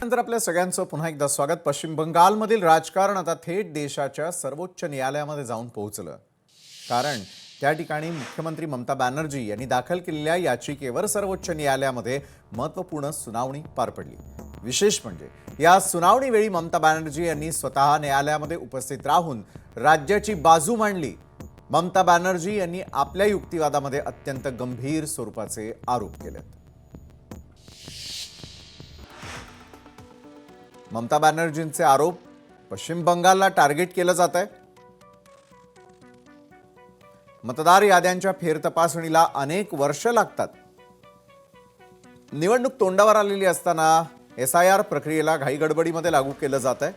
नंतर आपल्या सगळ्यांचं पुन्हा एकदा स्वागत। पश्चिम बंगालमधील राजकारण आता थेट देशाच्या सर्वोच्च न्यायालयामध्ये जाऊन पोहोचलं। कारण त्या ठिकाणी मुख्यमंत्री ममता बॅनर्जी यांनी दाखल केलेल्या याचिकेवर सर्वोच्च न्यायालयामध्ये महत्त्वपूर्ण सुनावणी पार पडली। विशेष म्हणजे या सुनावणीवेळी ममता बॅनर्जी यांनी स्वतः न्यायालयामध्ये उपस्थित राहून राज्याची बाजू मांडली। ममता बॅनर्जी यांनी आपल्या युक्तिवादामध्ये अत्यंत गंभीर स्वरूपाचे आरोप केले। ममता बॅनर्जींचे आरोप, पश्चिम बंगालला टार्गेट केलं जात आहे। मतदार याद्यांच्या फेरतपासणीला अनेक वर्ष लागतात। निवडणूक तोंडावर आलेली असताना SIR प्रक्रियेला घाईगडबडीमध्ये लागू केलं जात आहे।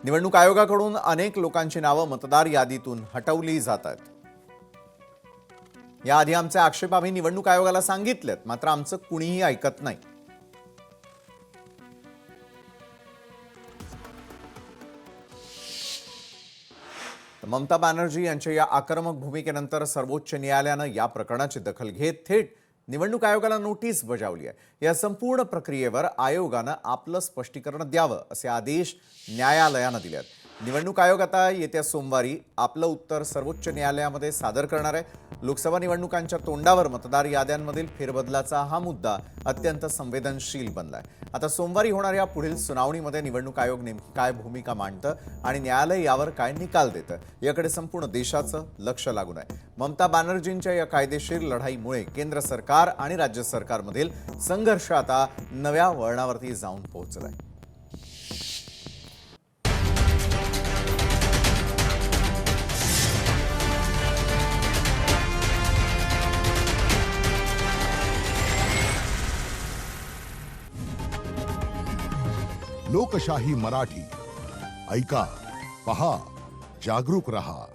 निवडणूक आयोगाकडून अनेक लोकांची नावं मतदार यादीतून हटवली जात आहेत। याआधी आमचे आक्षेप आम्ही निवडणूक आयोगाला सांगितलेत, मात्र आमचं कुणीही ऐकत नाही। ममता बॅनर्जी यांच्या या आक्रमक भूमिकेनंतर सर्वोच्च न्यायालयानं या प्रकरणाची दखल घेत थेट निवडणूक आयोगाला नोटीस बजावली आहे। या संपूर्ण प्रक्रियेवर आयोगानं आपलं स्पष्टीकरण द्यावं असे आदेश न्यायालयानं दिले आहेत। निवडणूक आयोग आता येत्या सोमवारी आपलं उत्तर सर्वोच्च न्यायालयामध्ये सादर करणार आहे। लोकसभा निवडणुकांच्या तोंडावर मतदार याद्यांमधील फेरबदलाचा हा मुद्दा अत्यंत संवेदनशील बनलाय। आता सोमवारी होणाऱ्या पुढील सुनावणीमध्ये निवडणूक आयोग नेमकी काय भूमिका मांडतं आणि न्यायालय यावर काय निकाल देतं याकडे संपूर्ण देशाचं लक्ष लागून आहे। ममता बॅनर्जींच्या या कायदेशीर लढाईमुळे केंद्र सरकार आणि राज्य सरकारमधील संघर्ष आता नव्या वळणावरती जाऊन पोहोचलाय। लोकशाही मराठी ऐका, पहा, जागरूक रहा।